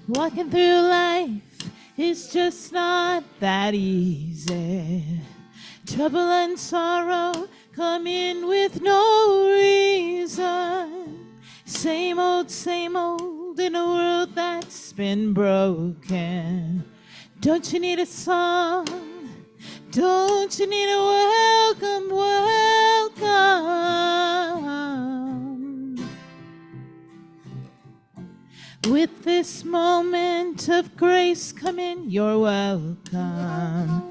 Walking through life is just not that easy. Trouble and sorrow come in with no reason. Same old in a world that's been broken. Don't you need a song? Don't you need a welcome, welcome? With this moment of grace, come in, you're welcome.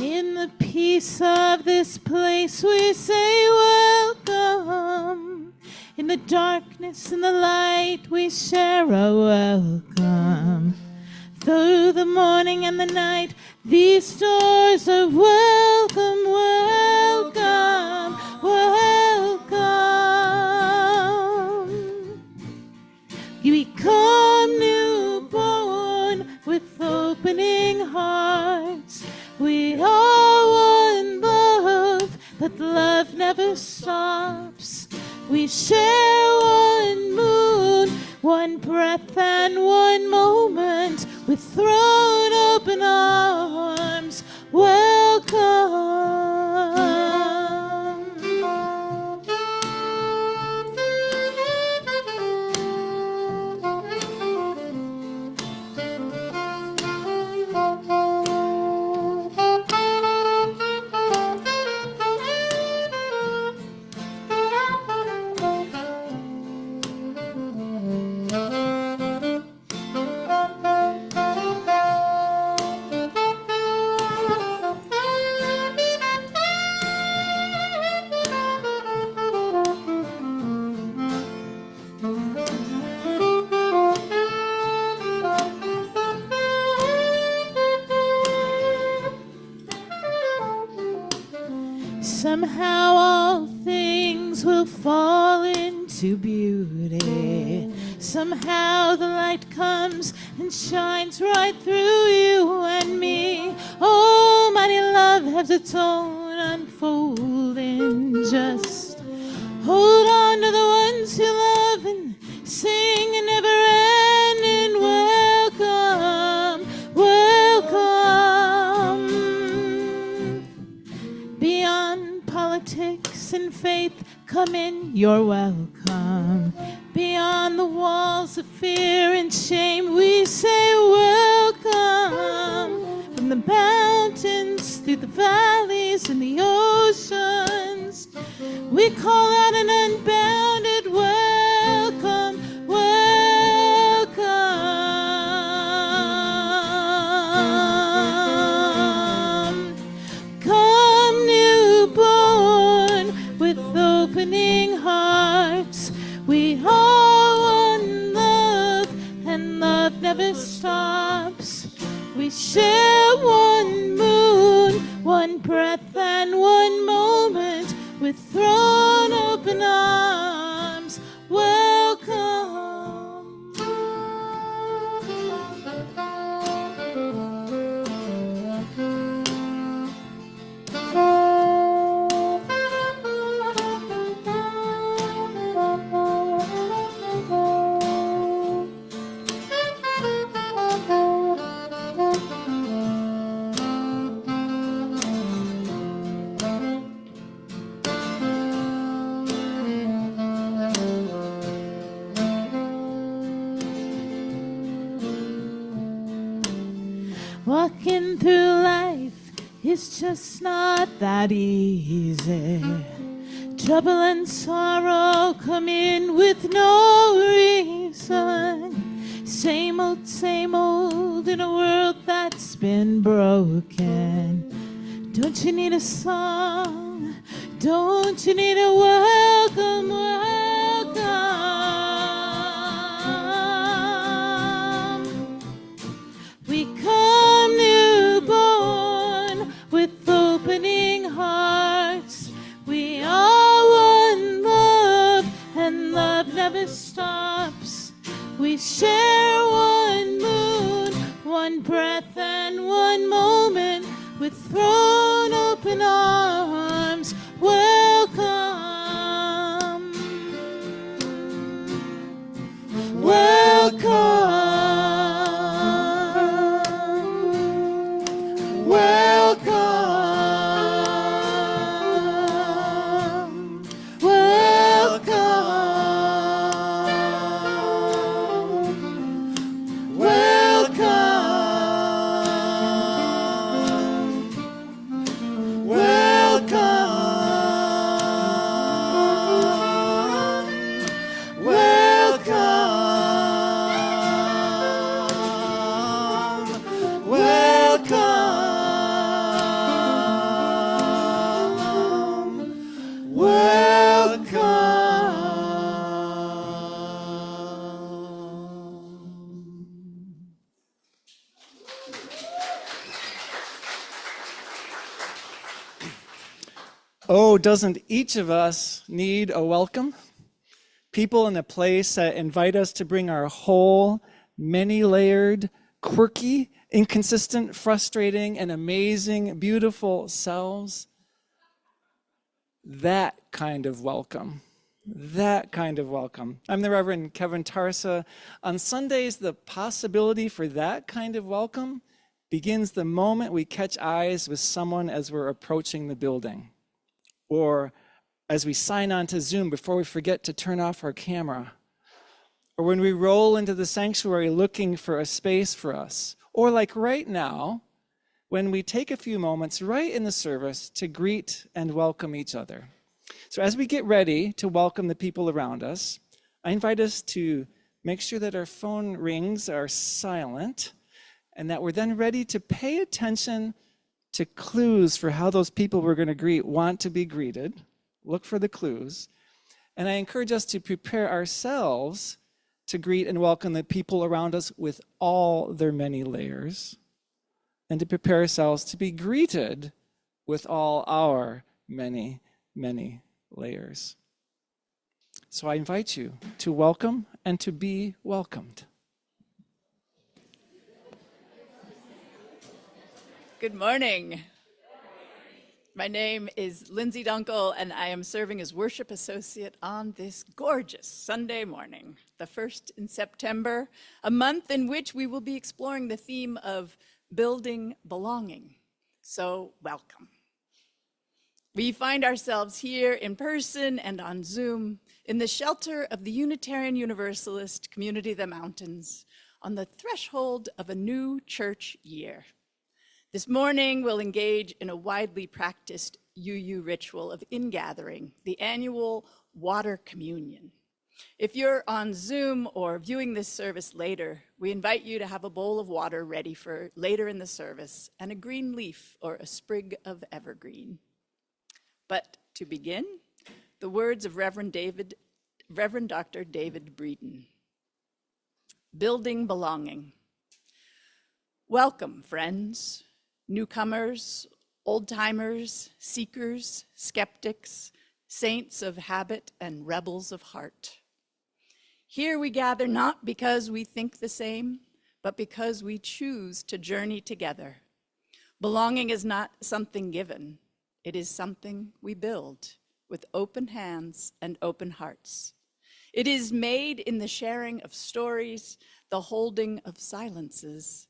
In the peace of this place, we say welcome. In the darkness and the light, we share a welcome. Through the morning and the night, these doors are welcome, welcome, welcome. We come newborn with opening hearts. We are one love, but love never stops. We share one moon, one breath and one moment, with thrown open arms. Welcome. Somehow all things will fall into beauty. Somehow the light comes and shines right through you and me. Oh, mighty love has its own unfolding. Just hold on to the ones you love and sing a never-ending welcome, welcome. Beyond politics and faith, come in, you're welcome. Beyond the walls of fear and shame, we say welcome. From the mountains, through the valleys and the oceans, we call out an unbounded welcome, welcome. Come newborn with opening hearts. We are one love, and love never stops. We share one moon, one breath and one moment, with thrown open arms. Welcome. Walking through life is just not that easy. Trouble and sorrow come in with no reason. Same old in a world that's been broken. Don't you need a song? Don't you need a welcome, welcome? We come newborn with opening hearts. We are one love, and love never stops. We share one moon, one breath and one moment, with thrown open arms. Welcome, welcome. Oh, doesn't each of us need a welcome? People in a place that invite us to bring our whole, many-layered, quirky, inconsistent, frustrating, and amazing, beautiful selves. That kind of welcome. That kind of welcome. I'm the Reverend Kevin Tarsa. On Sundays, the possibility for that kind of welcome begins the moment we catch eyes with someone as we're approaching the building, or as we sign on to Zoom before we forget to turn off our camera, or when we roll into the sanctuary looking for a space for us, or like right now, when we take a few moments right in the service to greet and welcome each other. So as we get ready to welcome the people around us, I invite us to make sure that our phone rings are silent and that we're then ready to pay attention to clues for how those people we're going to greet want to be greeted. Look for the clues. And I encourage us to prepare ourselves to greet and welcome the people around us with all their many layers, and to prepare ourselves to be greeted with all our many, many layers. So I invite you to welcome and to be welcomed. Good morning. My name is Lindsay Dunckel, and I am serving as worship associate on this gorgeous Sunday morning, the 1st in September, a month in which we will be exploring the theme of building belonging. So welcome. We find ourselves here in person and on Zoom in the shelter of the Unitarian Universalist Community of the Mountains on the threshold of a new church year. This morning, we'll engage in a widely practiced UU ritual of ingathering, the annual water communion. If you're on Zoom or viewing this service later, we invite you to have a bowl of water ready for later in the service and a green leaf or a sprig of evergreen. But to begin, the words of Reverend Dr. David Breeden. Building belonging. Welcome, friends. Newcomers, old-timers, seekers, skeptics, saints of habit and rebels of heart. Here we gather not because we think the same, but because we choose to journey together. Belonging is not something given. It is something we build with open hands and open hearts. It is made in the sharing of stories, the holding of silences,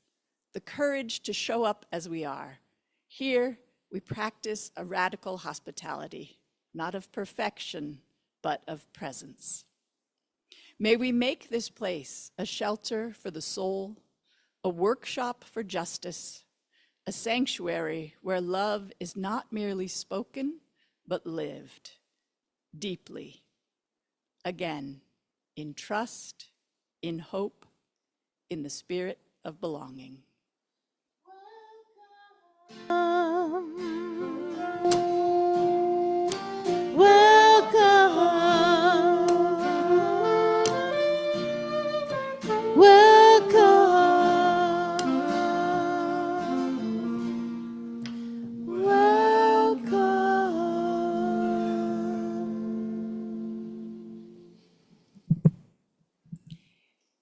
the courage to show up as we are. Here, we practice a radical hospitality, not of perfection, but of presence. May we make this place a shelter for the soul, a workshop for justice, a sanctuary where love is not merely spoken, but lived deeply. Again, in trust, in hope, in the spirit of belonging.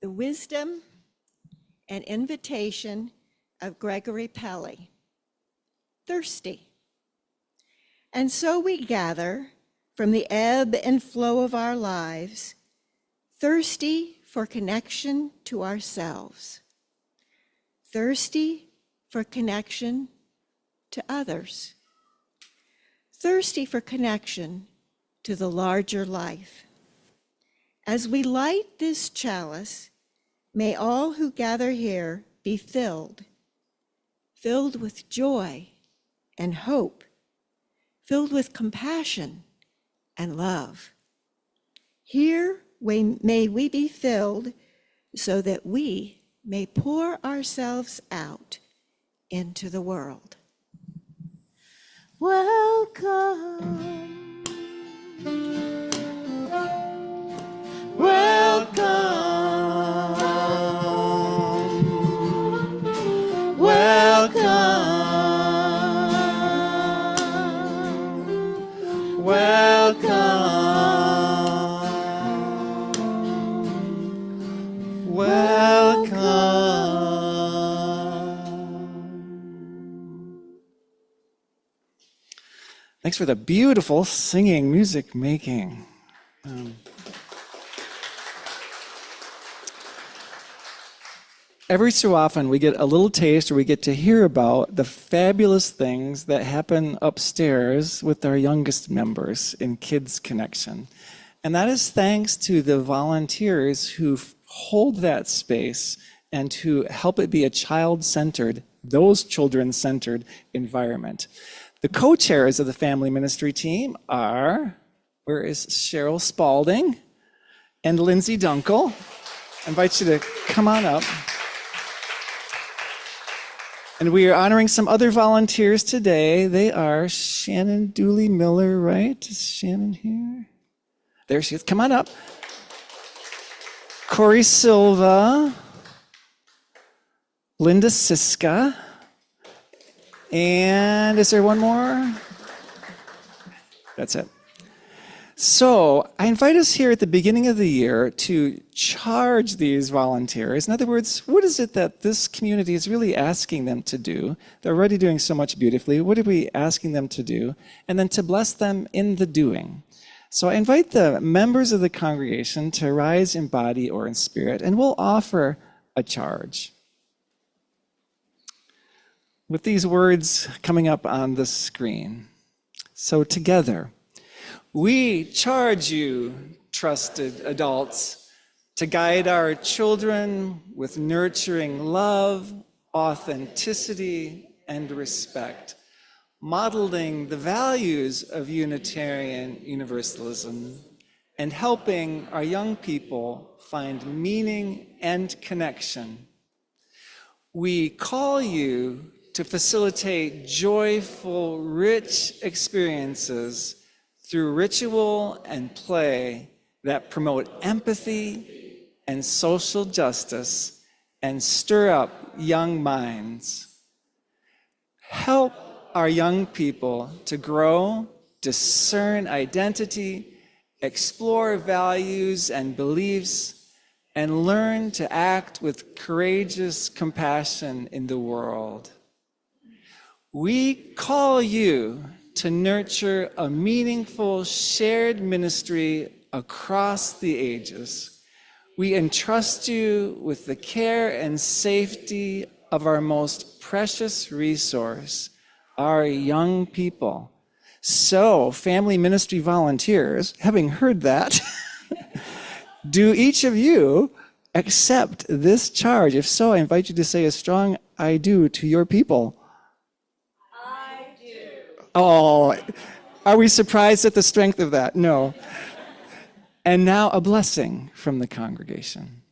The wisdom and invitation of Gregory Pelly. Thirsty. And so we gather from the ebb and flow of our lives, thirsty for connection to ourselves, thirsty for connection to others, thirsty for connection to the larger life. As we light this chalice, may all who gather here be filled with joy and hope, filled with compassion and love. Here may we be filled so that we may pour ourselves out into the world. Welcome. Welcome. Welcome. Thanks for the beautiful singing, music making. Every so often we get a little taste, or we get to hear about the fabulous things that happen upstairs with our youngest members in Kids Connection. And that is thanks to the volunteers who hold that space and who help it be a child-centered, those children-centered environment. The co-chairs of the family ministry team are, where is Cheryl Spalding and Lindsay Dunckel. I invite you to come on up. And we are honoring some other volunteers today. They are Shannon Dooley Miller, right? Is Shannon here? There she is. Come on up. Corey Silva, Linda Siska, and is there one more? That's it. So I invite us here at the beginning of the year to charge these volunteers. In other words, what is it that this community is really asking them to do? They're already doing so much beautifully. What are we asking them to do? And then to bless them in the doing. So I invite the members of the congregation to rise in body or in spirit, and we'll offer a charge. With these words coming up on the screen. So together, we charge you, trusted adults, to guide our children with nurturing love, authenticity, and respect, modeling the values of Unitarian Universalism, and helping our young people find meaning and connection. We call you to facilitate joyful, rich experiences through ritual and play that promote empathy and social justice and stir up young minds. Help our young people to grow, discern identity, explore values and beliefs, and learn to act with courageous compassion in the world. We call you to nurture a meaningful shared ministry across the ages. We entrust you with the care and safety of our most precious resource, our young people. So, family ministry volunteers, having heard that, do each of you accept this charge? If so, I invite you to say a strong I do to your people. Oh, are we surprised at the strength of that? No. And now a blessing from the congregation.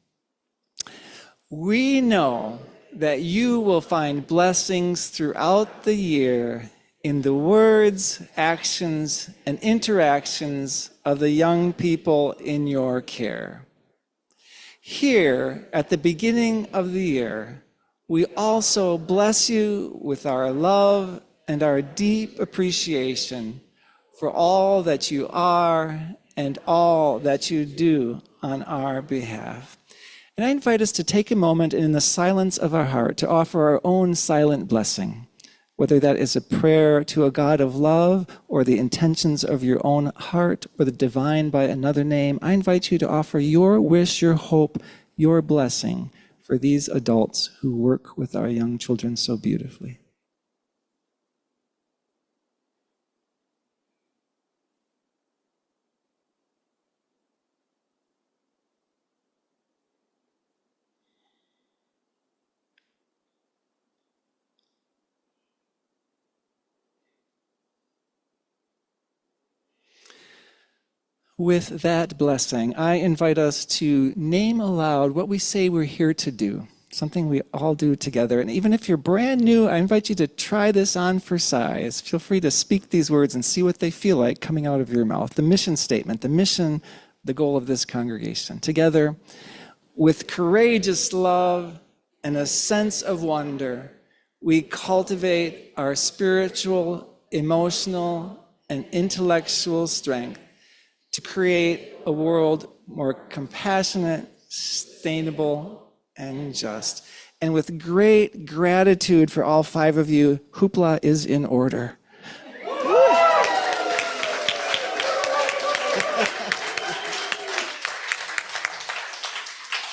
We know that you will find blessings throughout the year in the words, actions, and interactions of the young people in your care. Here, at the beginning of the year, we also bless you with our love and our deep appreciation for all that you are and all that you do on our behalf. And I invite us to take a moment and in the silence of our heart to offer our own silent blessing, whether that is a prayer to a God of love or the intentions of your own heart or the divine by another name. I invite you to offer your wish, your hope, your blessing for these adults who work with our young children so beautifully. With that blessing, I invite us to name aloud what we say we're here to do, something we all do together. And even if you're brand new, I invite you to try this on for size. Feel free to speak these words and see what they feel like coming out of your mouth. The mission statement, the mission, the goal of this congregation. Together, with courageous love and a sense of wonder, we cultivate our spiritual, emotional, and intellectual strength to create a world more compassionate, sustainable, and just. And with great gratitude for all 5 of you, hoopla is in order.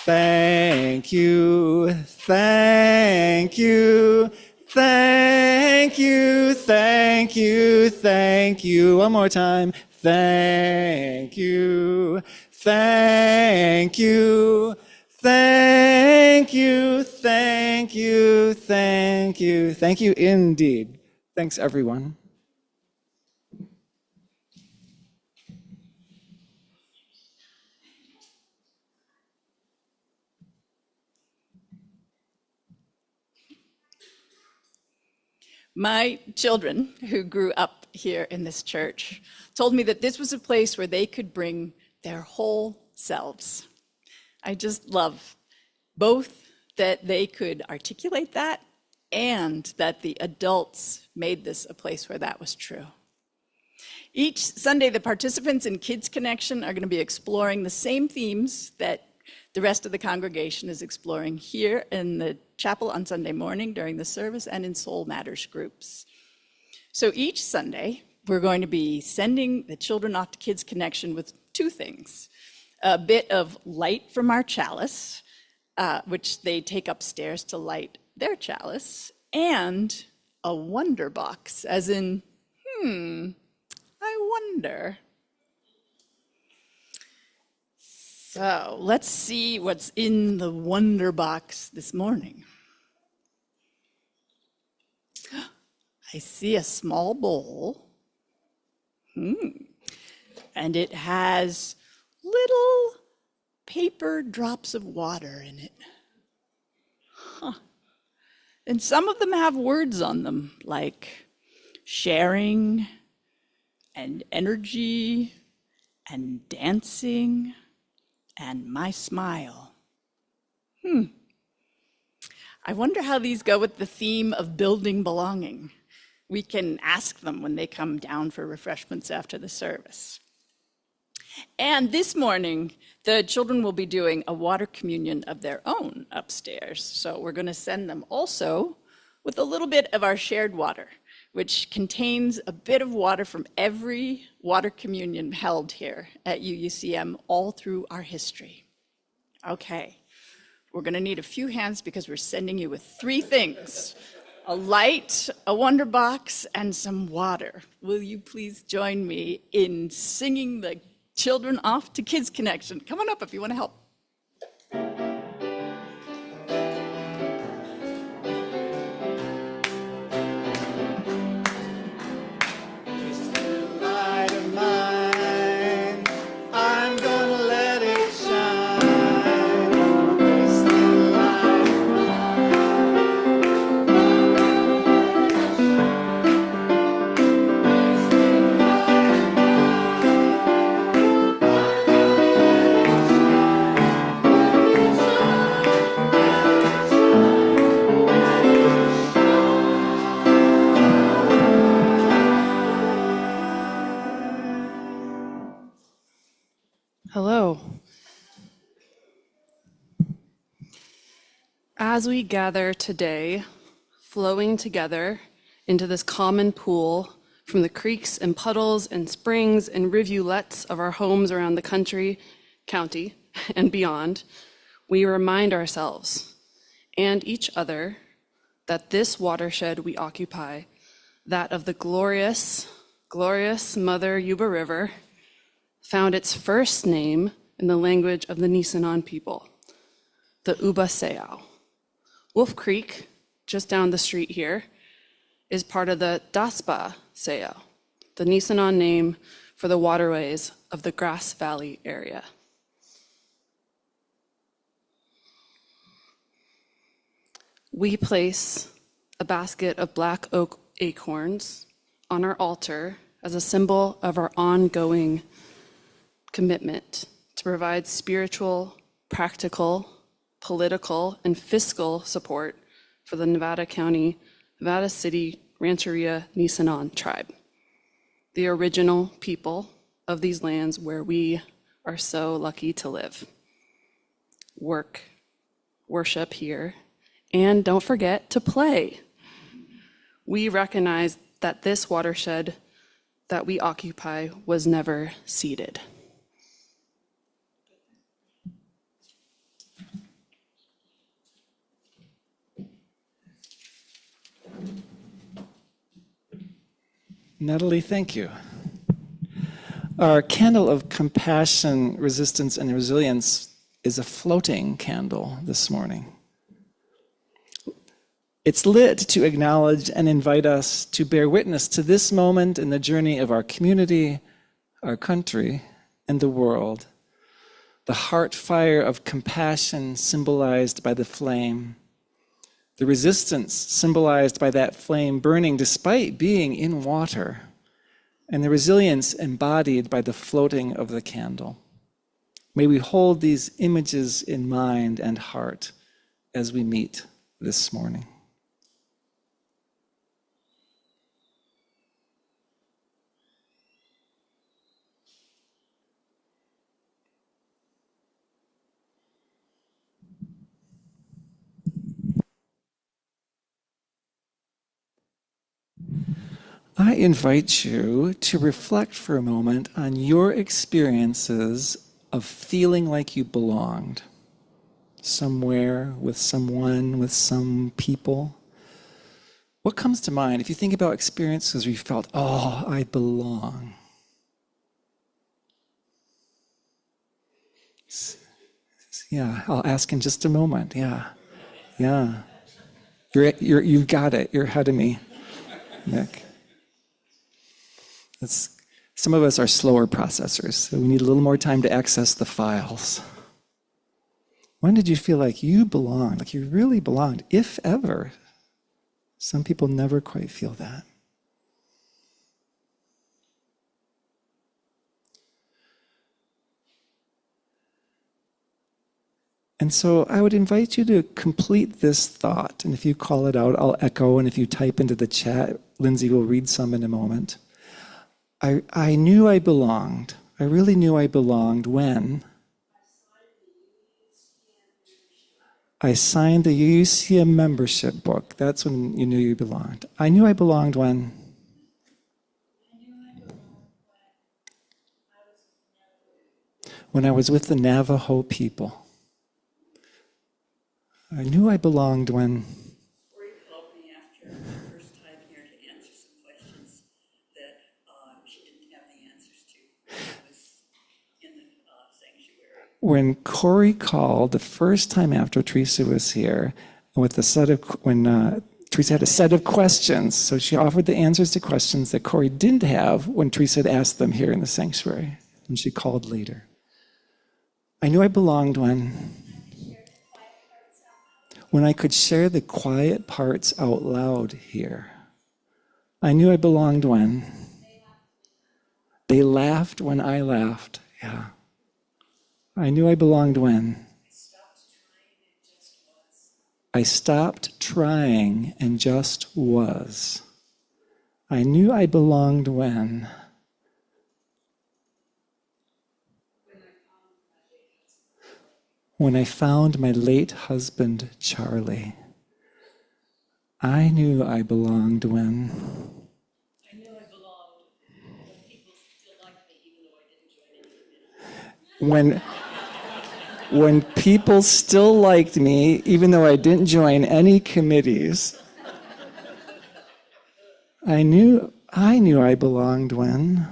Thank you, thank you, thank you, thank you, thank you. One more time. Thank you, thank you, thank you, thank you, thank you, thank you indeed. Thanks, everyone. My children, who grew up here in this church, told me that this was a place where they could bring their whole selves. I just love both that they could articulate that and that the adults made this a place where that was true. Each Sunday, the participants in Kids Connection are going to be exploring the same themes that the rest of the congregation is exploring here in the chapel on Sunday morning during the service and in Soul Matters groups. So each Sunday, we're going to be sending the children off to Kids Connection with two things: a bit of light from our chalice, which they take upstairs to light their chalice, and a wonder box, as in, I wonder. So let's see what's in the wonder box this morning. I see a small bowl, and it has little paper drops of water in it. And some of them have words on them, like sharing and energy and dancing and my smile. I wonder how these go with the theme of building belonging. We can ask them when they come down for refreshments after the service. And this morning, the children will be doing a water communion of their own upstairs. So we're going to send them also with a little bit of our shared water, which contains a bit of water from every water communion held here at UUCM all through our history. Okay, we're going to need a few hands because we're sending you with three things: a light, a wonder box, and some water. Will you please join me in singing the children off to Kids Connection? Come on up if you want to help. Hello. As we gather today, flowing together into this common pool from the creeks and puddles and springs and rivulets of our homes around the county, and beyond, we remind ourselves and each other that this watershed we occupy, that of the glorious Mother Yuba River, found its first name in the language of the Nisenan people, the Uba Sayao. Wolf Creek, just down the street here, is part of the Daspa Sayao, the Nisenan name for the waterways of the Grass Valley area. We place a basket of black oak acorns on our altar as a symbol of our ongoing commitment to provide spiritual, practical, political, and fiscal support for the Nevada City Rancheria Nisenan tribe, the original people of these lands where we are so lucky to live, work, worship here, and don't forget to play. We recognize that this watershed that we occupy was never ceded. Natalie, thank you. Our candle of compassion, resistance, and resilience is a floating candle this morning. It's lit to acknowledge and invite us to bear witness to this moment in the journey of our community, our country, and the world. The heart fire of compassion symbolized by the flame. The resistance symbolized by that flame burning despite being in water. And the resilience embodied by the floating of the candle. May we hold these images in mind and heart as we meet this morning. I invite you to reflect for a moment on your experiences of feeling like you belonged somewhere, with someone, with some people. What comes to mind if you think about experiences where you felt, oh, I belong? Yeah, I'll ask in just a moment. Yeah. You've got it. You're ahead of me, Nick. Some of us are slower processors, so we need a little more time to access the files. When did you feel like you belonged, like you really belonged, if ever? Some people never quite feel that. And so I would invite you to complete this thought. And if you call it out, I'll echo. And if you type into the chat, Lindsay will read some in a moment. I knew I belonged. I really knew I belonged when I signed the UUCM membership book. That's when you knew you belonged. I knew I belonged when I was with the Navajo people. I knew I belonged when Corey called me after the first time here to answer some questions that she didn't have the answers to. I was in the sanctuary. When Corey called the first time after Teresa was here, with Teresa had a set of questions, so she offered the answers to questions that Corey didn't have when Teresa had asked them here in the sanctuary, and she called later. I knew I belonged when I could share the quiet parts out loud here. I knew I belonged when they laughed when I laughed. Yeah. I knew I belonged when I stopped trying and just was. I knew I belonged when I found my late husband, Charlie. I knew I belonged when I knew I belonged when people still liked me, even though I didn't join any committee. when people still liked me, even though I didn't join any committees. I knew I belonged when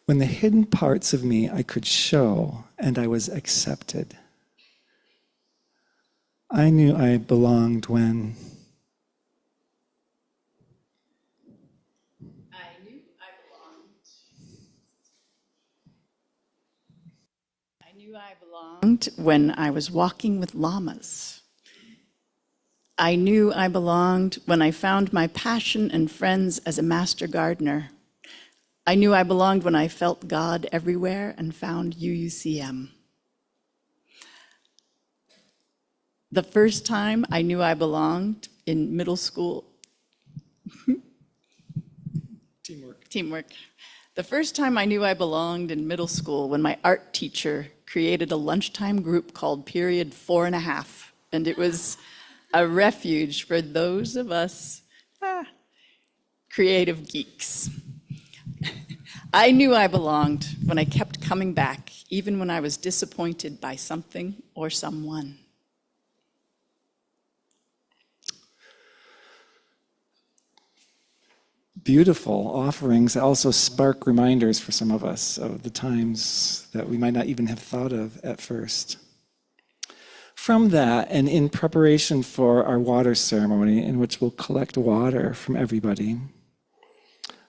the hidden parts of me I could show and I was accepted. I knew I belonged when I knew I belonged when I was walking with llamas. I knew I belonged when I found my passion and friends as a master gardener. I knew I belonged when I felt God everywhere and found UUCM. The first time I knew I belonged in middle school. Teamwork. The first time I knew I belonged in middle school when my art teacher created a lunchtime group called Period 4.5, and it was a refuge for those of us creative geeks. I knew I belonged when I kept coming back, even when I was disappointed by something or someone. Beautiful offerings also spark reminders for some of us of the times that we might not even have thought of at first. From that, and in preparation for our water ceremony, in which we'll collect water from everybody,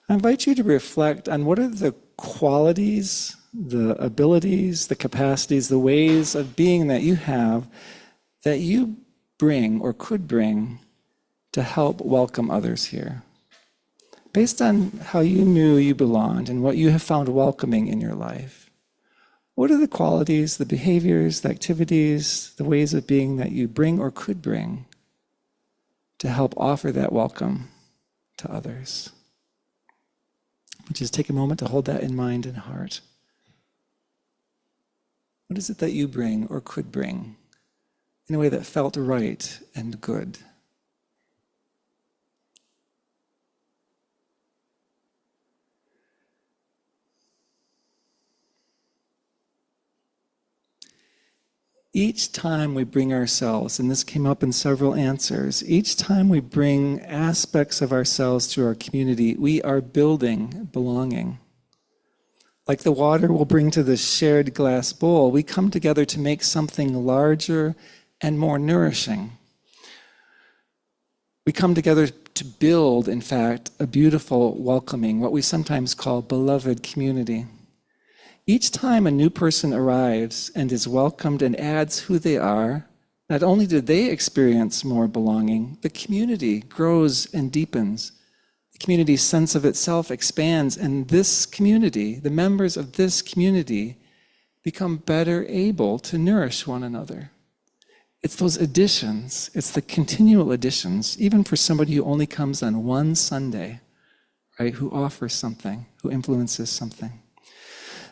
I invite you to reflect on what are the qualities, the abilities, the capacities, the ways of being that you have that you bring or could bring to help welcome others here. Based on how you knew you belonged and what you have found welcoming in your life, what are the qualities, the behaviors, the activities, the ways of being that you bring or could bring to help offer that welcome to others? Just take a moment to hold that in mind and heart. What is it that you bring or could bring in a way that felt right and good? Each time we bring ourselves, and this came up in several answers, each time we bring aspects of ourselves to our community, we are building belonging. Like the water we'll bring to the shared glass bowl, we come together to make something larger and more nourishing. We come together to build, in fact, a beautiful, welcoming, what we sometimes call beloved community. Each time a new person arrives and is welcomed and adds who they are, not only do they experience more belonging, the community grows and deepens. The community's sense of itself expands, and this community, the members of this community, become better able to nourish one another. It's those additions, it's the continual additions, even for somebody who only comes on one Sunday, right, who offers something, who influences something.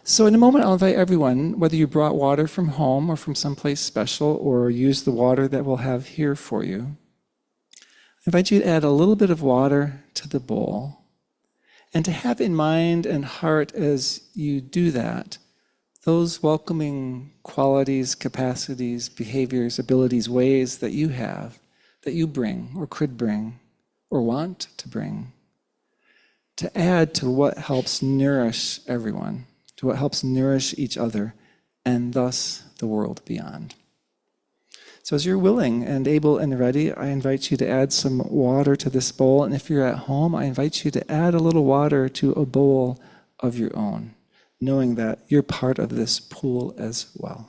So in a moment, I'll invite everyone, whether you brought water from home or from someplace special or use the water that we'll have here for you, I invite you to add a little bit of water to the bowl and to have in mind and heart as you do that, those welcoming qualities, capacities, behaviors, abilities, ways that you have, that you bring or could bring or want to bring, to add to what helps nourish everyone, to what helps nourish each other, and thus the world beyond. So as you're willing and able and ready, I invite you to add some water to this bowl. And if you're at home, I invite you to add a little water to a bowl of your own, knowing that you're part of this pool as well.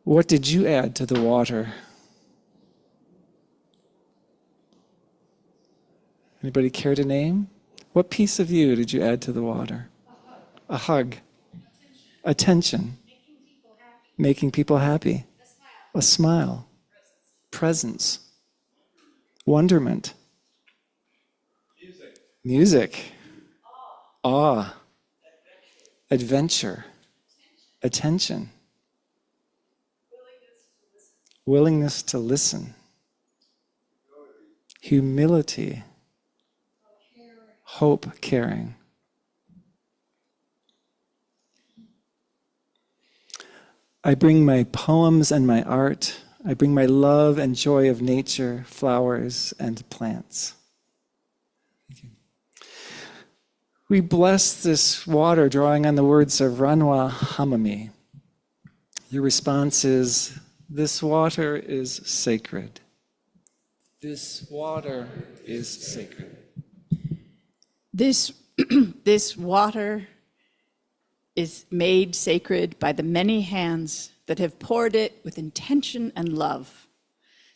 What did you add to the water? Anybody care to name? What piece of you did you add to the water? A hug. Attention. Making people happy. A smile. Presence. Wonderment. Music. Awe. Adventure. Attention. Willingness to listen. Humility. Hope, caring. I bring my poems and my art. I bring my love and joy of nature, flowers, and plants. Thank you. We bless this water, drawing on the words of Ranwa Hamami. Your response is, this water is sacred. This water is sacred. This water is made sacred by the many hands that have poured it with intention and love,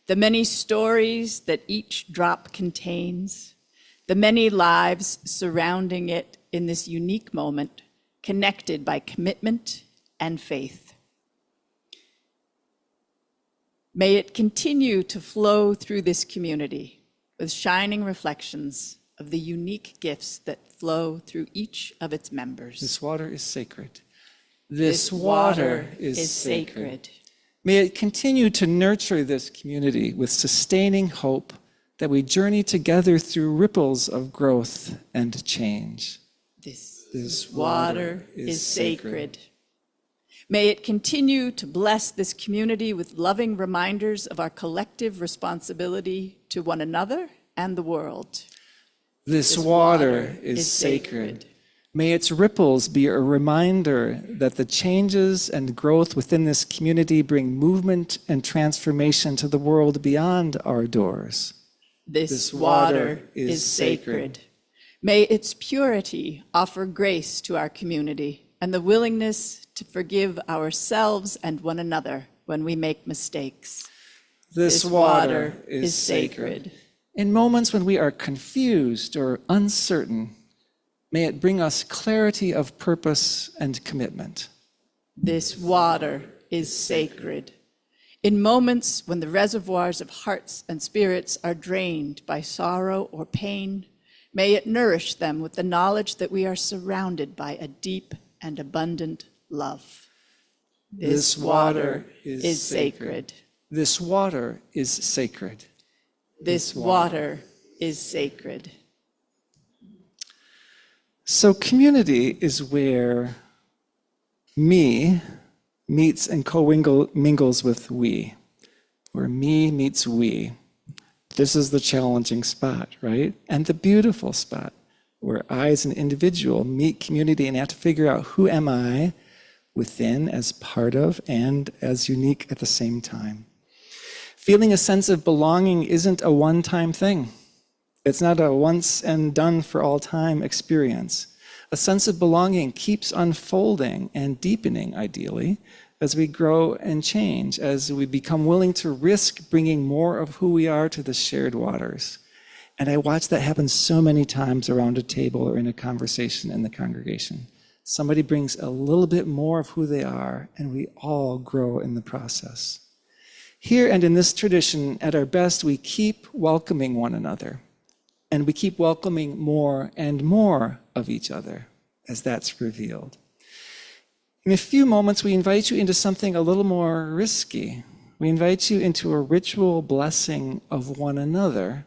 the many stories that each drop contains, the many lives surrounding it in this unique moment, connected by commitment and faith. May it continue to flow through this community with shining reflections of the unique gifts that flow through each of its members. This water is sacred. This water is sacred. May it continue to nurture this community with sustaining hope that we journey together through ripples of growth and change. This water is sacred. May it continue to bless this community with loving reminders of our collective responsibility to one another and the world. This water is sacred. May its ripples be a reminder that the changes and growth within this community bring movement and transformation to the world beyond our doors. This water is sacred. May its purity offer grace to our community and the willingness to forgive ourselves and one another when we make mistakes. This water is sacred. In moments when we are confused or uncertain, may it bring us clarity of purpose and commitment. This water is sacred. In moments when the reservoirs of hearts and spirits are drained by sorrow or pain, may it nourish them with the knowledge that we are surrounded by a deep and abundant love. This water is sacred. This water is sacred. This water is sacred. So community is where me meets and co-mingles with we, where me meets we. This is the challenging spot, right? And the beautiful spot, where I as an individual meet community and have to figure out who am I within, as part of, and as unique at the same time. Feeling a sense of belonging isn't a one-time thing. It's not a once and done for all time experience. A sense of belonging keeps unfolding and deepening, ideally, as we grow and change, as we become willing to risk bringing more of who we are to the shared waters. And I watch that happen so many times around a table or in a conversation in the congregation. Somebody brings a little bit more of who they are, and we all grow in the process. Here and in this tradition, at our best, we keep welcoming one another, and we keep welcoming more and more of each other as that's revealed. In a few moments, we invite you into something a little more risky. We invite you into a ritual blessing of one another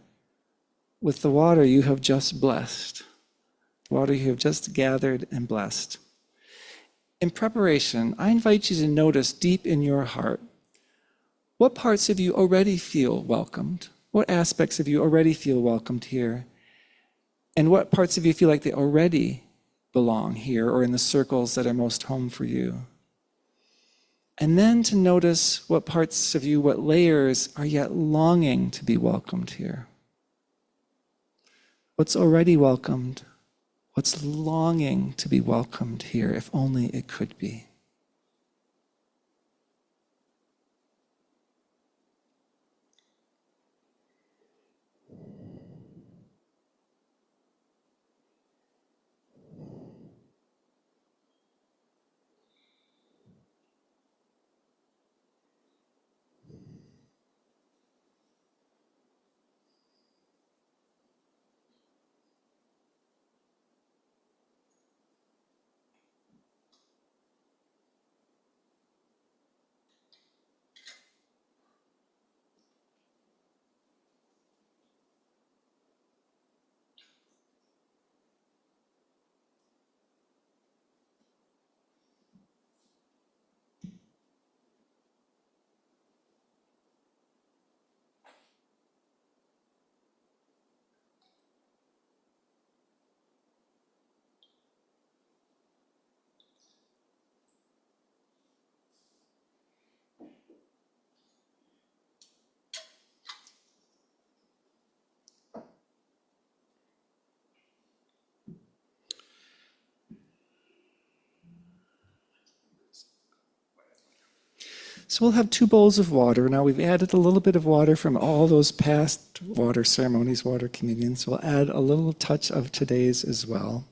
with the water you have just blessed, the water you have just gathered and blessed. In preparation, I invite you to notice deep in your heart, what parts of you already feel welcomed? What aspects of you already feel welcomed here? And what parts of you feel like they already belong here or in the circles that are most home for you? And then to notice what parts of you, what layers are yet longing to be welcomed here. What's already welcomed? What's longing to be welcomed here, if only it could be? So we'll have 2 bowls of water. Now we've added a little bit of water from all those past water ceremonies, water communions. We'll add a little touch of today's as well.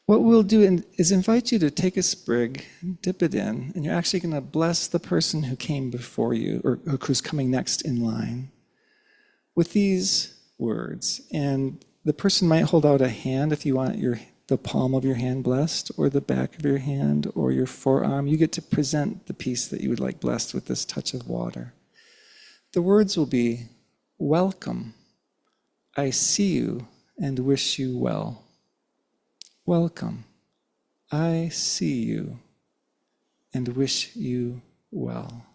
What we'll do is invite you to take a sprig, dip it in, and you're actually going to bless the person who came before you or who's coming next in line with these words. And the person might hold out a hand if you want the palm of your hand blessed, or the back of your hand, or your forearm. You get to present the piece that you would like blessed with this touch of water. The words will be, welcome, I see you and wish you well. Welcome, I see you and wish you well.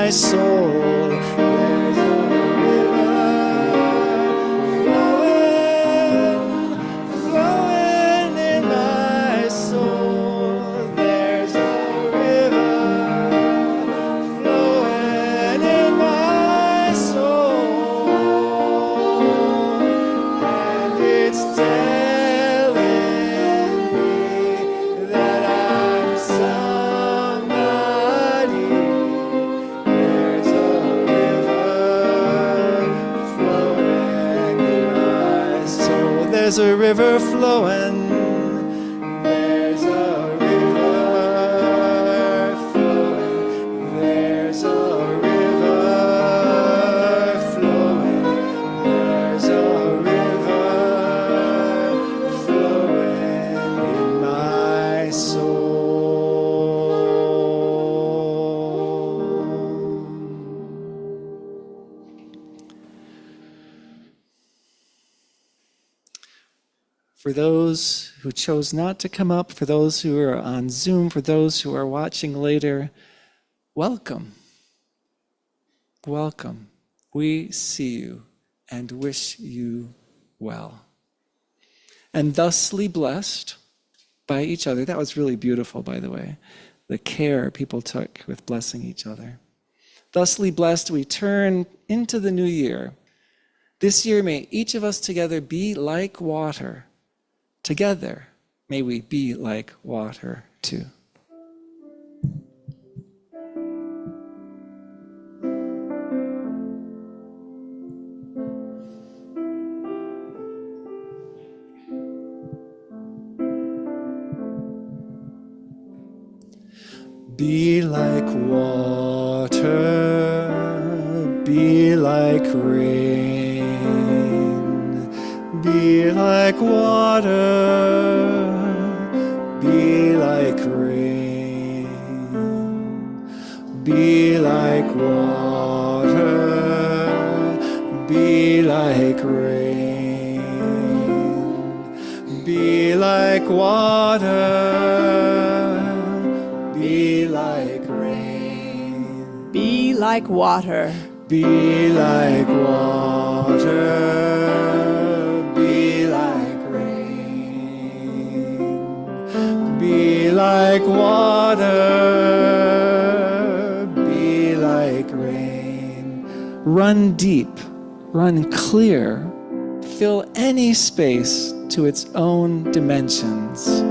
my soul. There's a flowing in my soul. There's a river flowing in my soul, and it's telling me that I'm somebody. There's a river flowing in my soul. There's a river flowing. There's a river flowing. There's a river flowing. There's a river flowing in my soul. For those who chose not to come up, for those who are on Zoom, for those who are watching later, welcome. Welcome. We see you and wish you well. And thusly blessed by each other. That was really beautiful, by the way, the care people took with blessing each other. Thusly blessed, we turn into the new year. This year, may each of us together be like water. Together, may we be like water too. Be like water, be like rain, be like water, be like rain, be like water, be like rain, be like water. Be like rain. Be like water. Be like water. Be like rain. Be like water. Be like rain. Run deep. Run clear. Fill any space to its own dimensions.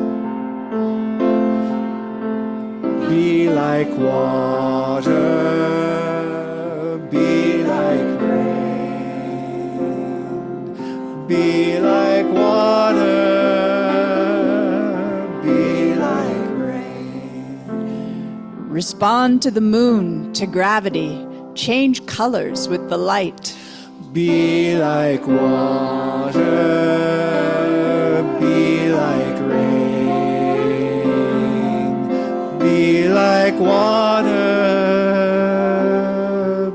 Be like water, be like rain. Be like water, be like rain. Respond to the moon, to gravity. Change colors with the light. Be like water, be like rain. Be like water,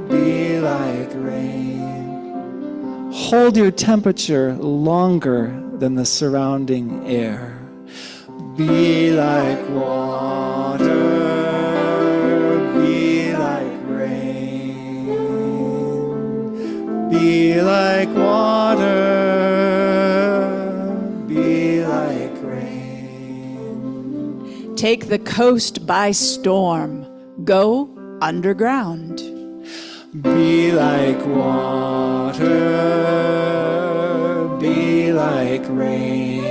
be like rain. Hold your temperature longer than the surrounding air. Be like water, be like rain. Be like water, be like rain. Take the coast by storm. Go underground. Be like water, be like rain.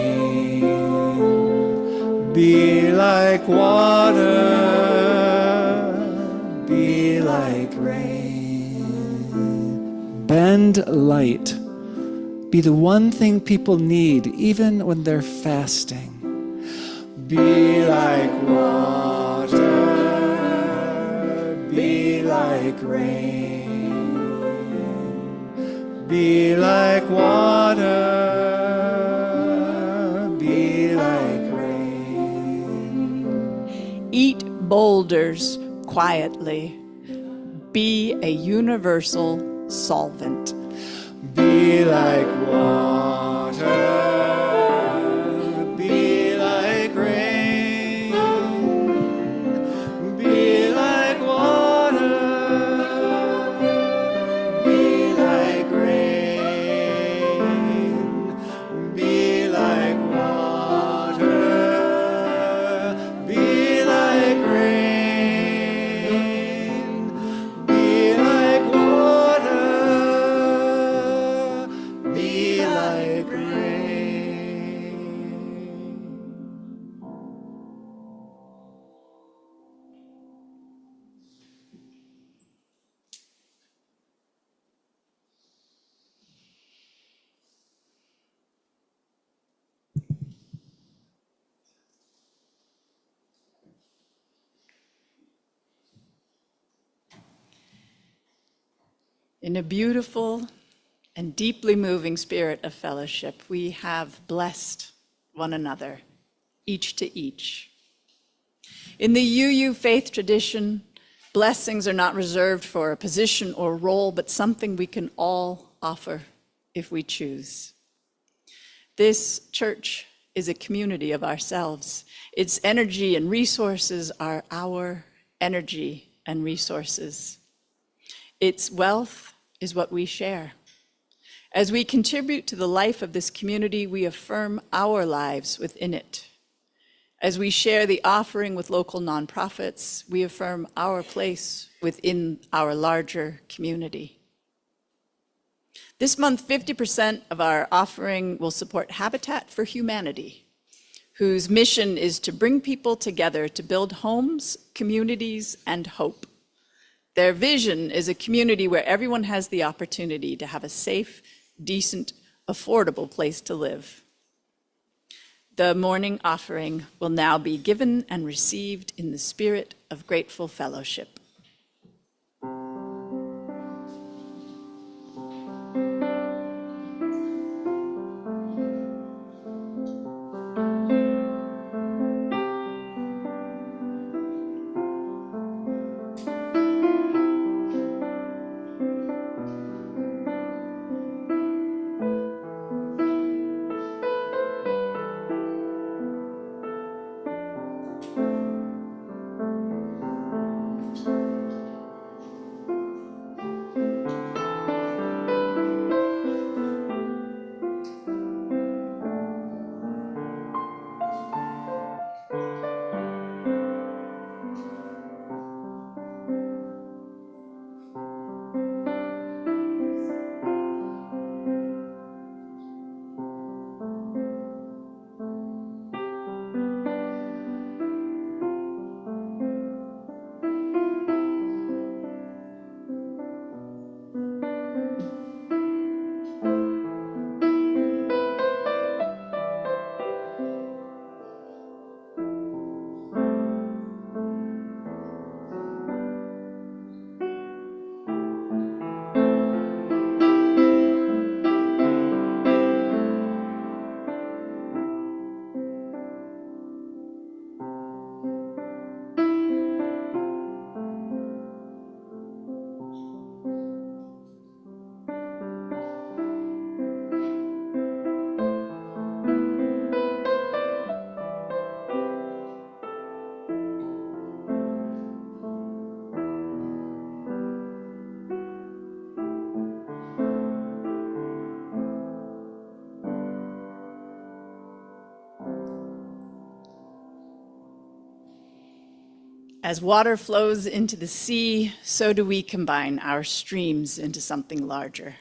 Be like water, be like rain. Bend light. Be the one thing people need even when they're fasting. Be like water, be like rain. Be like water, be like rain. Eat boulders quietly. Be a universal solvent. Be like water. Be like rain. Be like water. In a beautiful and deeply moving spirit of fellowship, we have blessed one another, each to each. In the UU faith tradition, blessings are not reserved for a position or role, but something we can all offer if we choose. This church is a community of ourselves. Its energy and resources are our energy and resources. Its wealth is what we share. As we contribute to the life of this community, we affirm our lives within it. As we share the offering with local nonprofits, we affirm our place within our larger community. This month, 50% of our offering will support Habitat for Humanity, whose mission is to bring people together to build homes, communities, and hope. Their vision is a community where everyone has the opportunity to have a safe, decent, affordable place to live. The morning offering will now be given and received in the spirit of grateful fellowship. As water flows into the sea, so do we combine our streams into something larger.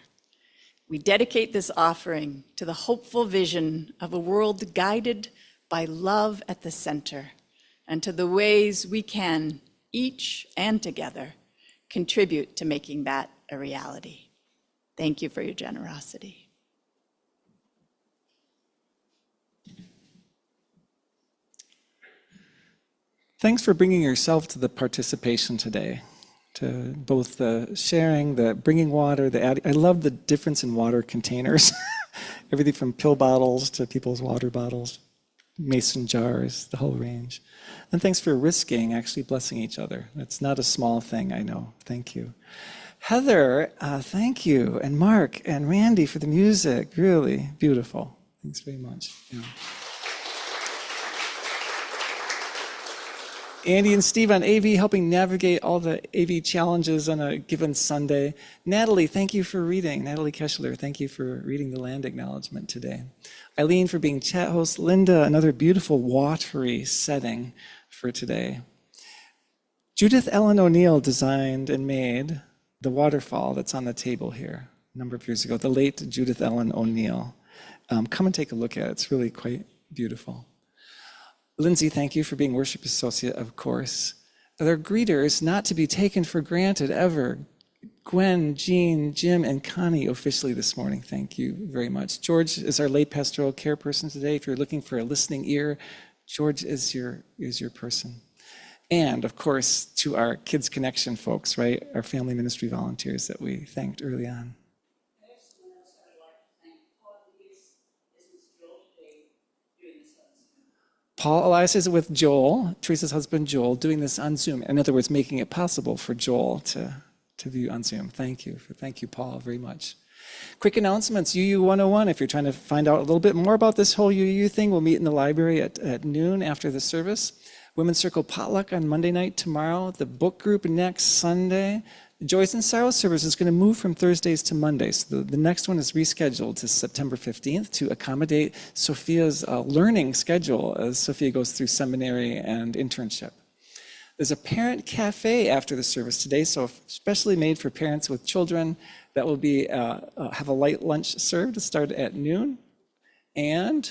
We dedicate this offering to the hopeful vision of a world guided by love at the center, and to the ways we can, each and together, contribute to making that a reality. Thank you for your generosity. Thanks for bringing yourself to the participation today, to both the sharing, the bringing water, the adding. I love the difference in water containers. Everything from pill bottles to people's water bottles, mason jars, the whole range. And thanks for risking actually blessing each other. It's not a small thing, I know. Thank you. Heather, thank you. And Mark and Randy for the music. Really beautiful. Thanks very much. Yeah. Andy and Steve on AV helping navigate all the AV challenges on a given Sunday. Natalie, thank you for reading. Natalie Keschler, thank you for reading the land acknowledgement today. Eileen for being chat host. Linda, another beautiful watery setting for today. Judith Ellen O'Neill designed and made the waterfall that's on the table here a number of years ago, the late Judith Ellen O'Neill. Come and take a look at it. It's really quite beautiful. Lindsay, thank you for being worship associate, of course. They're greeters not to be taken for granted ever. Gwen, Jean, Jim, and Connie officially this morning. Thank you very much. George is our lay pastoral care person today. If you're looking for a listening ear, George is your person. And of course, to our Kids Connection folks, right? Our family ministry volunteers that we thanked early on. Paul Elias is with Joel, Teresa's husband Joel, doing this on Zoom. In other words, making it possible for Joel to view on Zoom. Thank you, Paul, very much. Quick announcements, UU 101, if you're trying to find out a little bit more about this whole UU thing, we'll meet in the library at noon after the service. Women's Circle potluck on Monday night tomorrow. The book group next Sunday. The Joys and Sorrows service is going to move from Thursdays to Mondays. So the next one is rescheduled to September 15th to accommodate Sophia's learning schedule as Sophia goes through seminary and internship. There's a parent cafe after the service today, so especially made for parents with children. That will be have a light lunch served to start at noon. And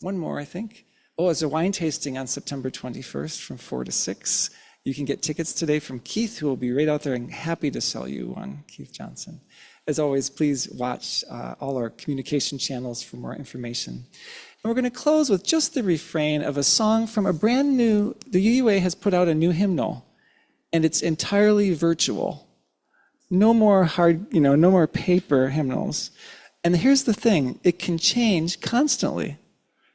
one more, I think. Oh, it's a wine tasting on September 21st from 4 to 6. You can get tickets today from Keith, who will be right out there and happy to sell you one, Keith Johnson. As always, please watch all our communication channels for more information. And we're going to close with just the refrain of a song from a brand new, the UUA has put out a new hymnal, and it's entirely virtual. No more no more paper hymnals. And here's the thing, it can change constantly.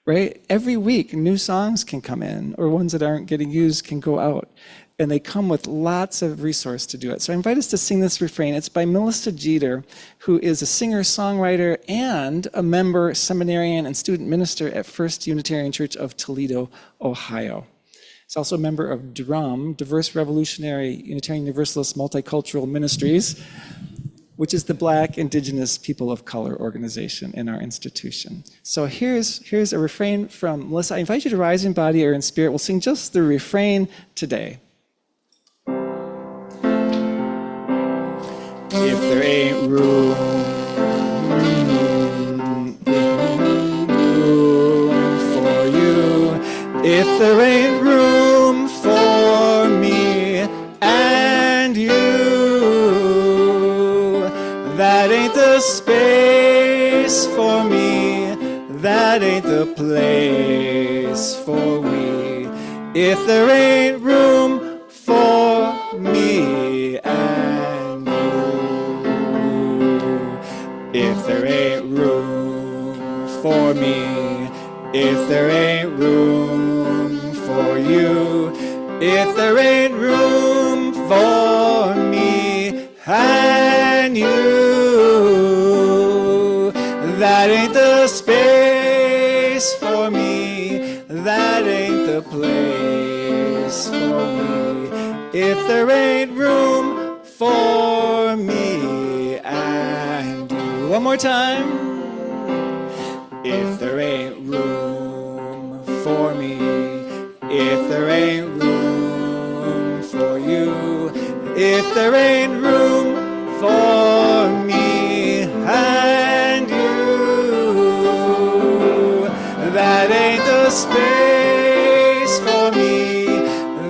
Right? Every week, new songs can come in, or ones that aren't getting used can go out. And they come with lots of resource to do it. So I invite us to sing this refrain. It's by Melissa Jeter, who is a singer-songwriter and a member, seminarian, and student minister at First Unitarian Church of Toledo, Ohio. She's also a member of DRUM, Diverse Revolutionary Unitarian Universalist Multicultural Ministries, which is the Black Indigenous People of Color organization in our institution. So here's a refrain from Melissa. I invite you to rise in body or in spirit. We'll sing just the refrain today. If there ain't room for you, if there ain't room for me and you, that ain't the space for me, that ain't the place for we. If there ain't room for me and you, if there ain't room for me, if there ain't room for you, if there ain't room for me and you, that ain't the space for me, that ain't the place for me. If there ain't room for me and you. One more time. If there ain't room for me, if there ain't room for you, if there ain't room for me and you, that ain't the space for me,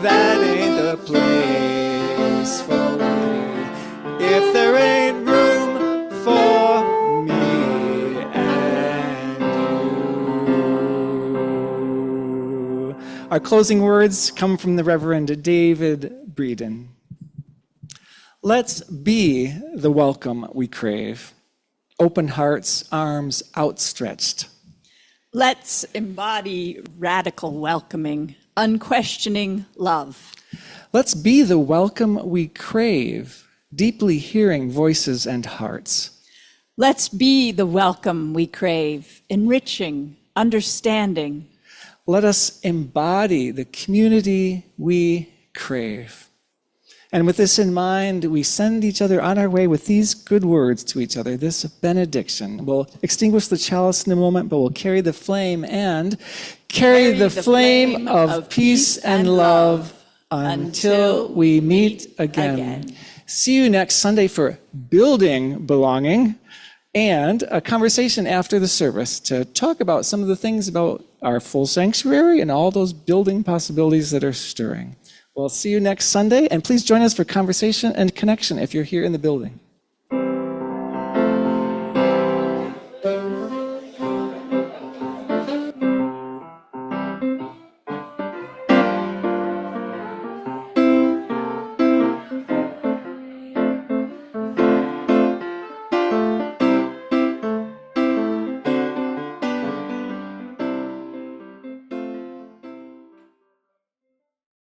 that ain't the place for me. If there ain't room for me and you. Our closing words come from the Reverend David Breeden. Let's be the welcome we crave. Open hearts, arms outstretched. Let's embody radical welcoming, unquestioning love. Let's be the welcome we crave, deeply hearing voices and hearts. Let's be the welcome we crave, enriching, understanding. Let us embody the community we crave. And with this in mind, we send each other on our way with these good words to each other, this benediction. We'll extinguish the chalice in a moment, but we'll carry the flame and carry the flame of peace and love until we meet again. See you next Sunday for Building Belonging and a conversation after the service to talk about some of the things about our full sanctuary and all those building possibilities that are stirring. We'll see you next Sunday, and please join us for conversation and connection if you're here in the building.